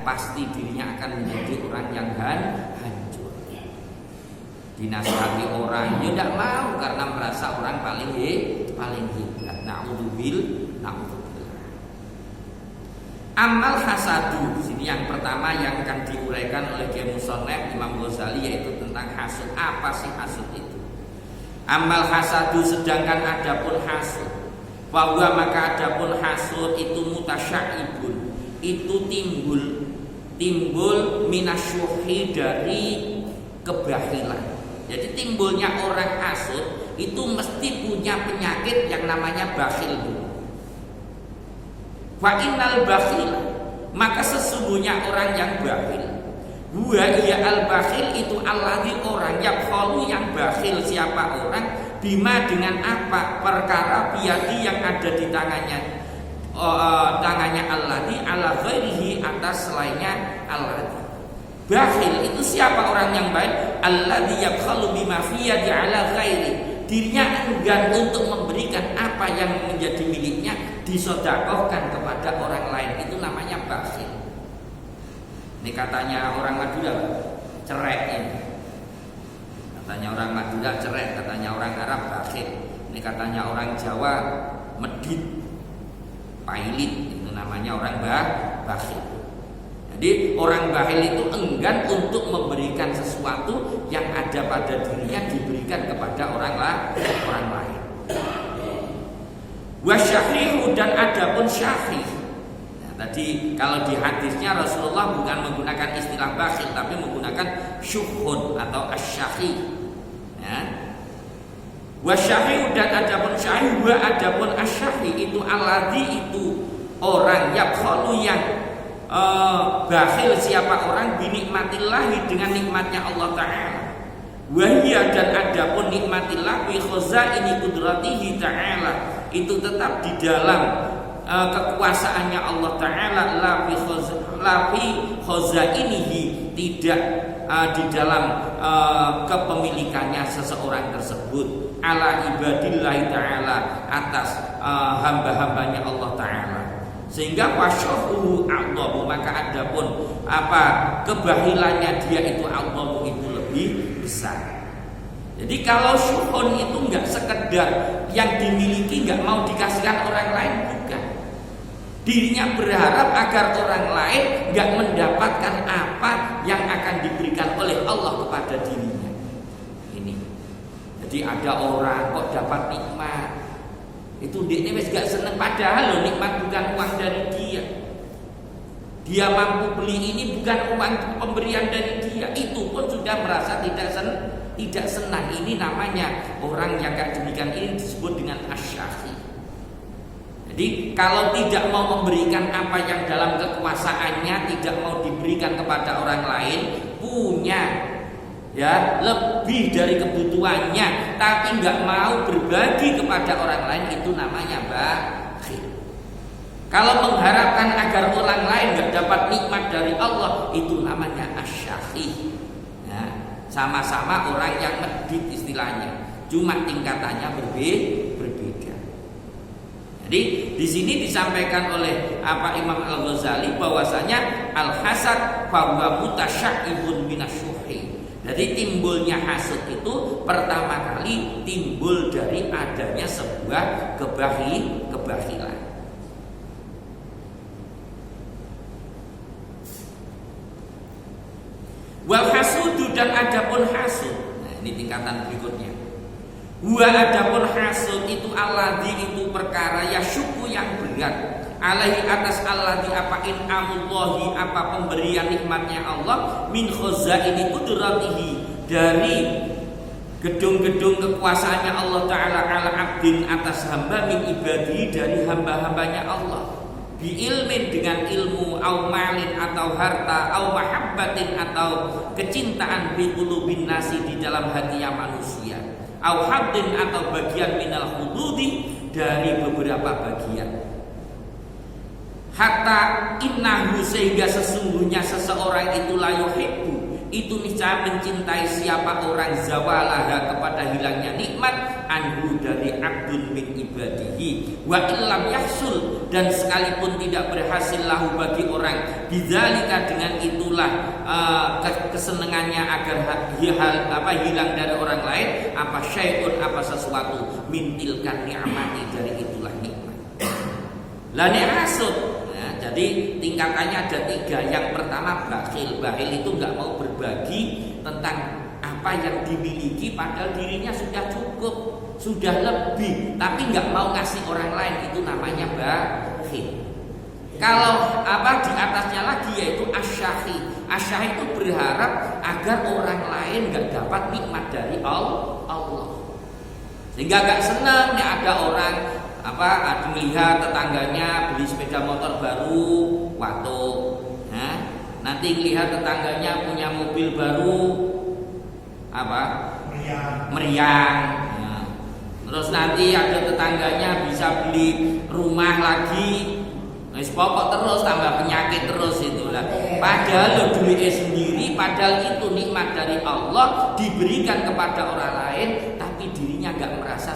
pasti dirinya akan menjadi orang yang hancur. Dinasihati orang dia tidak mau karena merasa orang paling hebat. Na'udzubillah. Amal hasadu, sini yang pertama yang akan diuraikan oleh Kiai Musonef Imam Ghazali, yaitu tentang hasud. Apa sih hasud itu? Amal hasadu, sedangkan adapun hasud, bahwa maka adapun hasud itu mutasyaibun, itu timbul minasyuhi, dari kebahilan. Jadi timbulnya orang hasud itu mesti punya penyakit yang namanya bakhil. Wa innal bakhil, maka sesungguhnya orang yang bakhil, huwa iya al bakhil itu alladzi orang yabkhalu, yang bakhil siapa orang, bima dengan apa, perkara biyadi yang ada di tangannya alladzi ala ghairihi, atas selainnya alladzi. Bakhil itu siapa orang yang baik, alladzi yabkhalu bima fiyadi ala ghairi, dirinya enggan untuk memberikan apa yang menjadi miliknya, disedekahkan kepada orang lain, itu namanya bakhil. Ini katanya orang Madura, cerai ini. Katanya orang Madura cerai, katanya orang Arab bakhil. Ini katanya orang Jawa medit, pailit, itu namanya orang bakhil. Jadi orang bakhil itu enggan untuk memberikan sesuatu yang ada pada dirinya diberikan kepada orang lain. Wasyahihu, dan adapun syahih. Nah, tadi kalau di hadisnya Rasulullah bukan menggunakan istilah bakhil, tapi menggunakan syuhud atau asyahih. Ya. Wasyahihu, dan adapun syahih, wa adapun asyahih itu alladzi, itu orang yabkhalu yang bakhil siapa orang binikmatillahi, dengan nikmatnya Allah Ta'ala. Wahia, dan adapun nikmatillah bi khazaini qudratihi ta'ala, itu tetap di dalam kekuasaannya Allah Ta'ala, la fi khazainihi, tidak di dalam kepemilikannya seseorang tersebut, ala ibadillahi ta'ala, atas hamba-hambanya Allah Ta'ala. Sehingga wasyahu a'dhamu, maka adapun apa kebahilannya dia itu a'dhamu, itu lebih besar. Jadi kalau syuhun itu enggak sekedar yang dimiliki enggak mau dikasihkan orang lain, bukan. Dirinya berharap agar orang lain enggak mendapatkan apa yang akan diberikan oleh Allah kepada dirinya. Ini. Jadi ada orang kok dapat nikmat, itu dia wis gak seneng, padahal loh nikmat bukan uang dari dia. Dia mampu beli ini bukan uang pemberian dari dia, itu pun sudah merasa tidak senang. Ini namanya orang yang kayak demikian, ini disebut dengan asyakhi. Jadi kalau tidak mau memberikan apa yang dalam kekuasaannya, tidak mau diberikan kepada orang lain, punya ya lebih dari kebutuhannya, tapi nggak mau berbagi kepada orang lain, itu namanya bakhil. Kalau mengharapkan agar orang lain nggak dapat nikmat dari Allah, itu namanya asyakhi. Ya, sama-sama orang yang medit istilahnya, cuma tingkatannya berbeda. Jadi di sini disampaikan oleh Imam Al-Ghazali bahwasanya al-hasad fahuwa mutasyaibun minasyuhi. Jadi timbulnya hasad itu pertama kali timbul dari adanya sebuah kebahilan. Wal hasudu, dan adapun hasud. Nah, ini tingkatan berikutnya. Wa adapun hasud itu alladzi, itu perkara yasyuku yang berat, alaihi atas alladzi apa inamullahi, apa pemberian nikmatnya Allah, min khazaini qudratihi, dari gedung-gedung kekuasaannya Allah Ta'ala, ala abdin atas hamba, min ibadihi, dari hamba-hambanya Allah, bi ilmin, dengan ilmu, au malin atau harta, au mahabbatin atau kecintaan, bi qulubin nasi, di dalam hatinya manusia, au haddin atau bagian minal hududi, dari beberapa bagian. Hatta innahu, sehingga sesungguhnya seseorang itu la yuhibbu, itu niscaya mencintai siapa orang zawalaha kepada hilangnya nikmat anhu dari abdun min ibadihi wa illam yahsul dan sekalipun tidak berhasil lahu bagi orang bidzalika dengan itulah kesenangannya agar hilang dari orang lain apa syai'un apa sesuatu mintilkan ni'mati dari itulah nikmat. Lah nek hasud. Nah, jadi tingkatannya ada 3. Yang pertama bakhil. Bakhil itu enggak mau berbagi tentang apa yang dimiliki padahal dirinya sudah cukup, sudah lebih, tapi enggak mau ngasih orang lain, itu namanya bakhil. Kalau di atasnya lagi yaitu asyahi. Asyahi itu berharap agar orang lain enggak dapat nikmat dari Allah. Sehingga enggak senang nih ada orang melihat tetangganya beli sepeda motor baru, nanti melihat tetangganya punya mobil baru, meriang. Terus nanti ada tetangganya bisa beli rumah lagi, pokok terus tambah penyakit terus itulah. Padahal duitnya sendiri, padahal itu nikmat dari Allah diberikan kepada orang lain, tapi dirinya gak merasa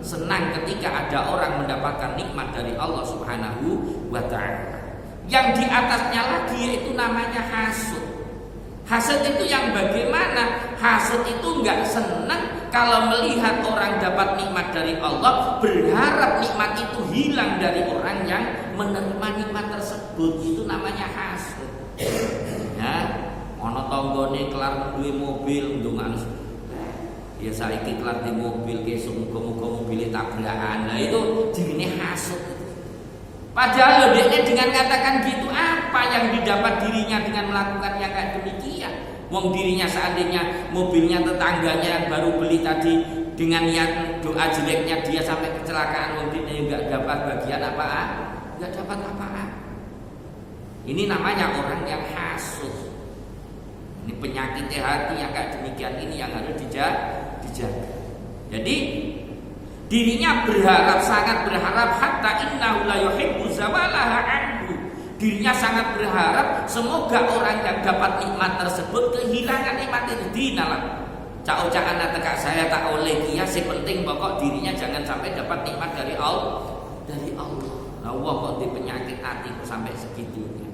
senang ketika ada orang mendapatkan nikmat dari Allah Subhanahu wa ta'ala. Yang di atasnya lagi yaitu namanya hasud. Hasud itu yang bagaimana? Hasud itu gak senang kalau melihat orang dapat nikmat dari Allah, berharap nikmat itu hilang dari orang yang menerima nikmat tersebut. Itu namanya hasud. Ya, ana tanggane kelar duwe mobil ndongan. Ya saiki kelar di mobil kesuk muga-muga mobilnya tabrakan. Nah itu jenenge hasud. Padahal dia dengan katakan gitu, apa yang didapat dirinya dengan melakukan yang kayak demikian? Wong dirinya seandainya mobilnya tetangganya yang baru beli tadi dengan niat doa jeleknya dia sampai kecelakaan, wong dia enggak dapat bagian apaan? Enggak dapat apaan. Ini namanya orang yang hasud. Ini penyakit hati yang kayak demikian ini yang harus dijaga. Jadi dirinya sangat berharap hatta innahu la yuhibbu zawalaha anhu. Dirinya sangat berharap semoga orang yang dapat nikmat tersebut kehilangan nikmat itu dinalah. Cak-cakan tekak saya tak oleh dia, si penting pokok dirinya jangan sampai dapat nikmat dari Allah. Allah kok di penyakit hati sampai segitunya.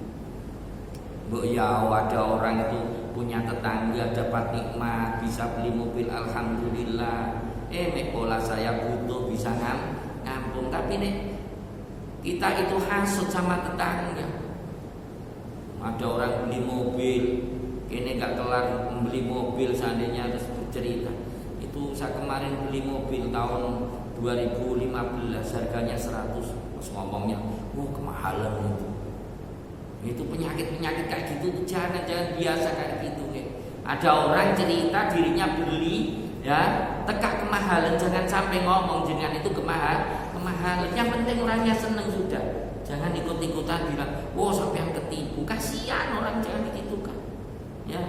Ada orang itu punya tetangga dapat nikmat, bisa beli mobil, alhamdulillah. Pola saya butuh bisa ngampung, tapi nih kita itu hasut sama tetangga. Ada orang beli mobil, ini gak kelar beli mobil seandainya terus bercerita. Itu saya kemarin beli mobil tahun 2015 harganya 100. Terus ngomongnya, kemahalan itu. Itu penyakit kayak gitu jangan biasa kayak gitu nih. Ada orang cerita dirinya beli tekak kemahalan, jangan sampai ngomong jangan itu kemahalan. Yang penting orangnya seneng sudah. Jangan ikut-ikutan bilang, sampai yang ketipu. Kasihan orang, jangan digitukan. Ya.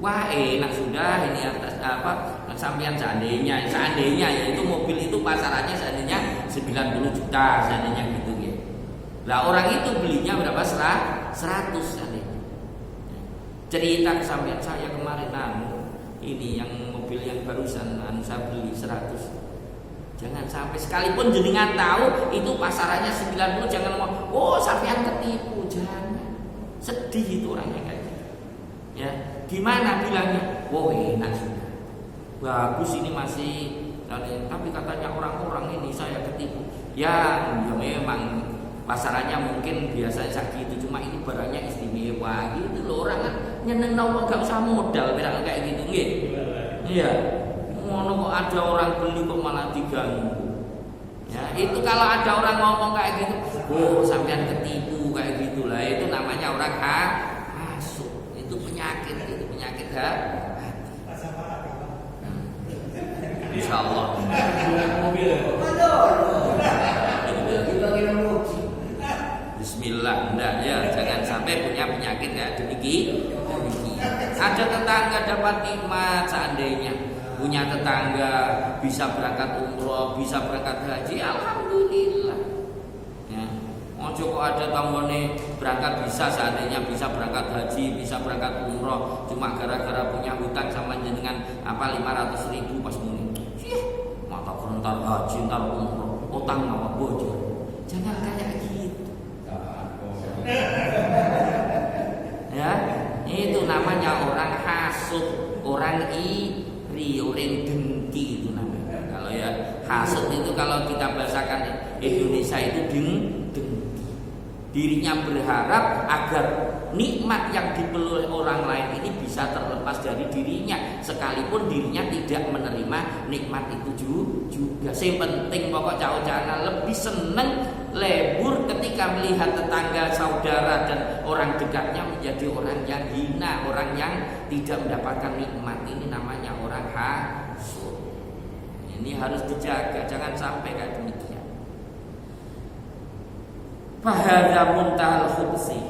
Enak sudah ini atas sampean seandainya ya itu mobil itu pasarannya seandainya 90 juta seandainya gitu ya. Lah orang itu belinya berapa? 100 seandainya. Cerita ke sampean saya kemarin ini yang mobil yang barusan saya beli 100. Jangan sampai sekalipun jenengan tahu itu pasarannya 90, jangan ngomong sampean ketipu, jangan. Sedih itu orangnya kayak gitu. Ya, gimana bilangnya? Enak sudah. Bagus ini masih tapi katanya orang-orang ini saya ketipu. Ya memang pasarannya mungkin biasanya segitu, cuma ini barangnya istimewa gitu loh. Orang kan nyeneng gak usah modal kayak gitu nggih. Iya. Ngono kok ada orang beli kok malah diganggu. Ya, itu kalau ada orang ngomong kayak gitu, sampean ketipu kayak gitulah, itu namanya orang hasud. Itu penyakit hati. Insyaallah. Bismillah, jangan sampai punya penyakit ya demikian. Ada tetangga dapat nikmat seandainya punya tetangga bisa berangkat umroh, bisa berangkat haji, alhamdulillah. Ya, Ojo kok ada tanggane berangkat bisa, seandainya bisa berangkat haji, bisa berangkat umroh, cuma gara-gara punya hutang sama jenengan 500.000 pas muni. Mata kerentar haji ntar umroh, utang apa bocor. Jangan kayak gitu. Ya, itu namanya orang hasud, orang iri, orang dengki itu namanya. Kalau ya hasud itu kalau kita bahasakan Indonesia itu dengki. Dirinya berharap agar nikmat yang dipeluk oleh orang lain ini bisa terlepas dari dirinya, sekalipun dirinya tidak menerima nikmat itu juga. Yang penting pokok cawe-cawe lebih seneng lebur ketika melihat tetangga, saudara dan orang dekatnya menjadi orang yang hina, orang yang tidak mendapatkan nikmat. Ini namanya orang hasud. Ini harus dijaga, jangan sampai kayak demikian. Fahadha muntahal khubsi.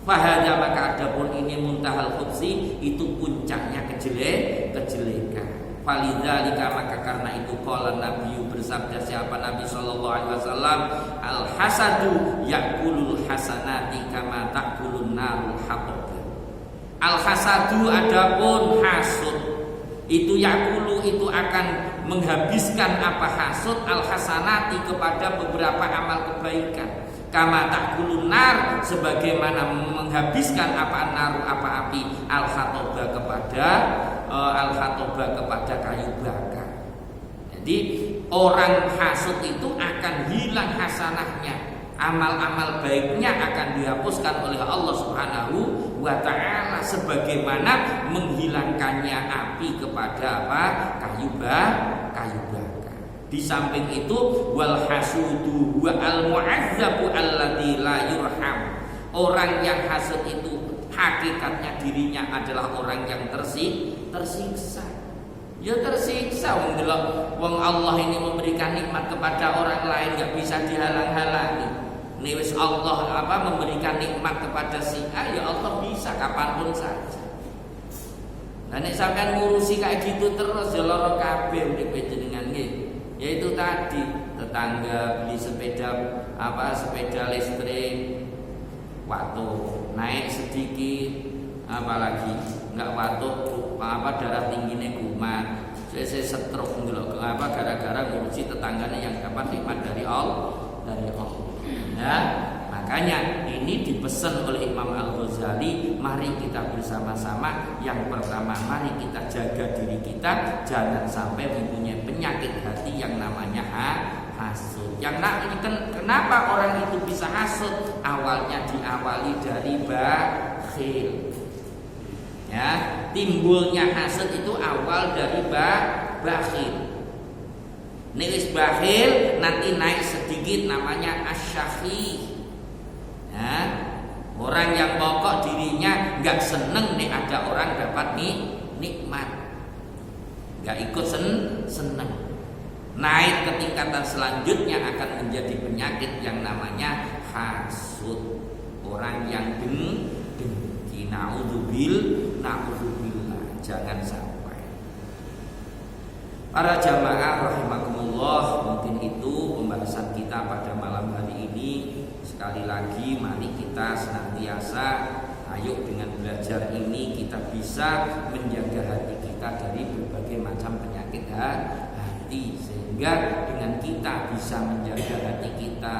Fahadha maka adapun ini muntahal khubsi, itu puncaknya kejelekan. Falidzalika maka karena itu qala Nabi, bersabda siapa Nabi sallallahu alaihi wasallam, al hasadu yakulul hasanati kama takulun narul hatab. Al hasadu adapun hasud itu yakulu itu akan menghabiskan apa hasud al hasanati kepada beberapa amal kebaikan. Kama takulun nar sebagaimana menghabiskan apa naru apa api al hatoba kepada kayu bakar. Jadi orang hasud itu akan hilang hasanahnya, amal-amal baiknya akan dihapuskan oleh Allah Subhanahu wa taala sebagaimana menghilangkannya api kepada apa? Kayu bakar. Di samping itu wal hasudu wa al mu'azzabu alladzi la yurham. Orang yang hasud itu hakikatnya dirinya adalah orang yang tersiksa. Ya tersiksa wong Allah ini memberikan nikmat kepada orang lain enggak bisa dihalang-halangi. Ini wis Allah memberikan nikmat kepada si A, ya Allah bisa kapanpun saja. Nah nek sampean ngurusi kayak gitu terus ya lara kabeh urip jenengan nggih. Yaitu tadi tetangga beli sepeda listrik, waktu naik sedikit, apalagi nggak waktu darah tingginya kumat, saya stroke gara-gara ngurusi tetangganya yang dapat nikmat dari Allah. Ya, makanya ini dipesan oleh Imam Al-Ghazali, mari kita bersama-sama. Yang pertama, mari kita jaga diri kita, jangan sampai mempunyai penyakit hati yang namanya hasud. Kenapa orang itu bisa hasud? Awalnya diawali dari bakhil. Ya, timbulnya hasud itu awal dari bakhil. Nek bakhil nanti naik sedikit namanya asyakhi. Ya, orang yang pokok dirinya nggak seneng nih ada orang dapat nikmat, nggak ikut seneng. Naik ke tingkatan selanjutnya akan menjadi penyakit yang namanya hasud. Orang yang dengki, naudzubillah, jangan sampai. Para jamaah rahimakumullah, mungkin itu pembahasan kita pada malam hari ini. Sekali lagi mari kita senantiasa ayo dengan belajar ini kita bisa menjaga hati kita dari berbagai macam penyakit hati, sehingga dengan kita bisa menjaga hati kita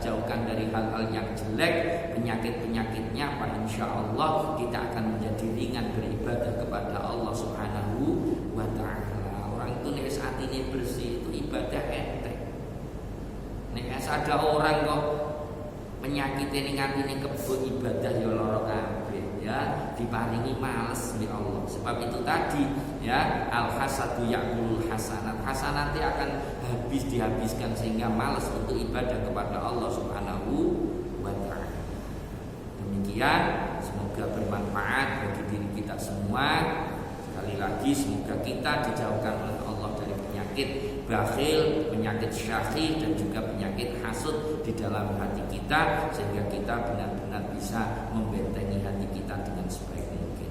jauhkan dari hal-hal yang jelek, penyakit-penyakitnya, insya Allah kita akan menjadi ringan beribadah kepada Allah Subhanahu wa ta'ala. Orang itu nek saat ini bersih itu ibadah enteng. Nek ada orang kok penyakit ini nganti kebo ibadah ya lara kabeh, ya diparingi males oleh Allah. Sebab itu tadi ya al hasadu yaqul hasanat. Hasanat akan dihabiskan sehingga males untuk ibadah kepada Allah Subhanahu wa taala. Demikian, semoga bermanfaat bagi diri kita semua. Sekali lagi semoga kita dijauhkan oleh Allah dari penyakit bakhil, penyakit syahih dan juga penyakit hasud di dalam hati kita, sehingga kita benar-benar bisa membentengi hati kita dengan sebaik mungkin.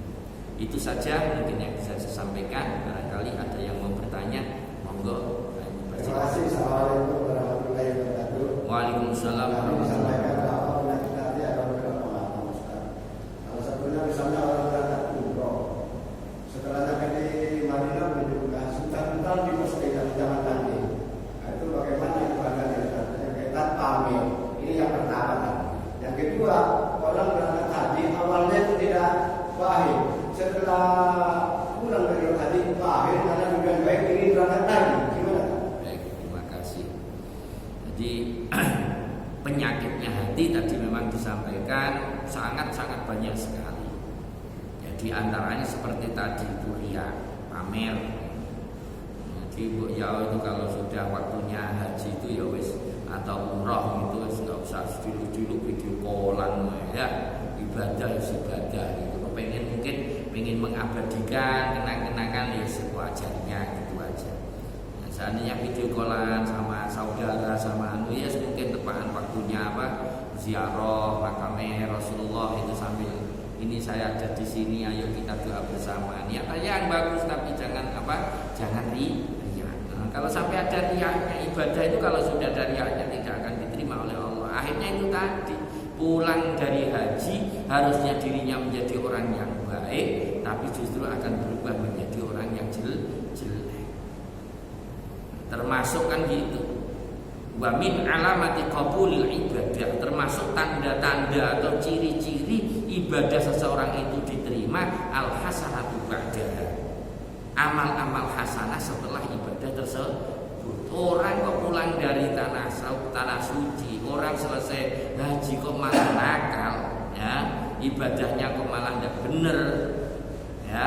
Itu saja mungkin yang bisa saya sampaikan. Barangkali ada yang mau bertanya, monggo. Terima kasih. Assalamualaikum warahmatullahi wabarakatuh. Waalaikumsalam warahmatullahi wabarakatuh. Wahid. Setelah pulang dari hadis Wahid, karena juga baik ini berangkat lagi. Gimana? Baik, terima kasih. Jadi penyakitnya hati tadi memang disampaikan sangat-sangat banyak sekali. Jadi antaranya seperti tadi itu riya, pamer. Jadi ya itu kalau sudah waktunya haji itu ya wis atau umroh itu wis nggak usah dulu video callan ya, ibadah gitu. Pengen mengabadikan kenang-kenangan ya sewajarnya gitu aja. Nah, seandainya video callan sama saudara sama ya mungkin tepat waktunya ziarah makamnya Rasulullah itu sambil ini saya ada di sini, ayo kita doa bersama. Niat yang bagus tapi jangan riya. Nah, kalau sampai ada riaknya, ibadah itu kalau sudah ada riaknya tidak akan diterima oleh Allah. Akhirnya itu tadi pulang dari haji harusnya dirinya menjadi orang yang baik, tapi justru akan berubah menjadi orang yang jelek. Termasuk kan gitu. Wa min alamati qabulil ibadah, termasuk tanda-tanda atau ciri-ciri ibadah seseorang itu diterima al hasanatu ba'daha. Amal-amal hasanah setelah ibadah tersebut. Orang kok pulang dari tanah suci, orang selesai haji kok malah nakal, ya, ibadahnya kok malah tidak benar, ya,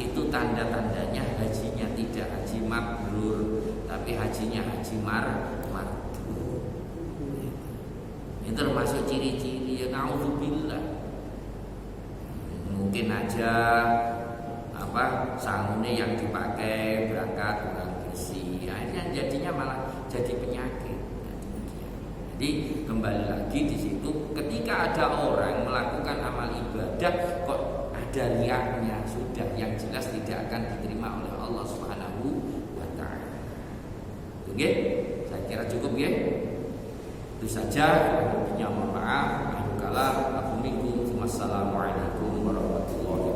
itu tanda-tandanya hajinya tidak haji mabrur, tapi hajinya haji mardur. Itu termasuk ciri-ciri yang naudzubillah. Mungkin aja sangune yang dipakai berangkat kurang bersih, akhirnya jadinya malah jadi penyakit. Jadi kembali lagi di situ, ketika ada orang melakukan amal ibadah kok ada riaknya, sudah yang jelas tidak akan diterima oleh Allah Subhanahu wa taala. Oke, saya kira cukup ya. Itu saja, mohon maaf. Akhirul kalam, aku minkum. Wassalamualaikum warahmatullahi wabarakatuh.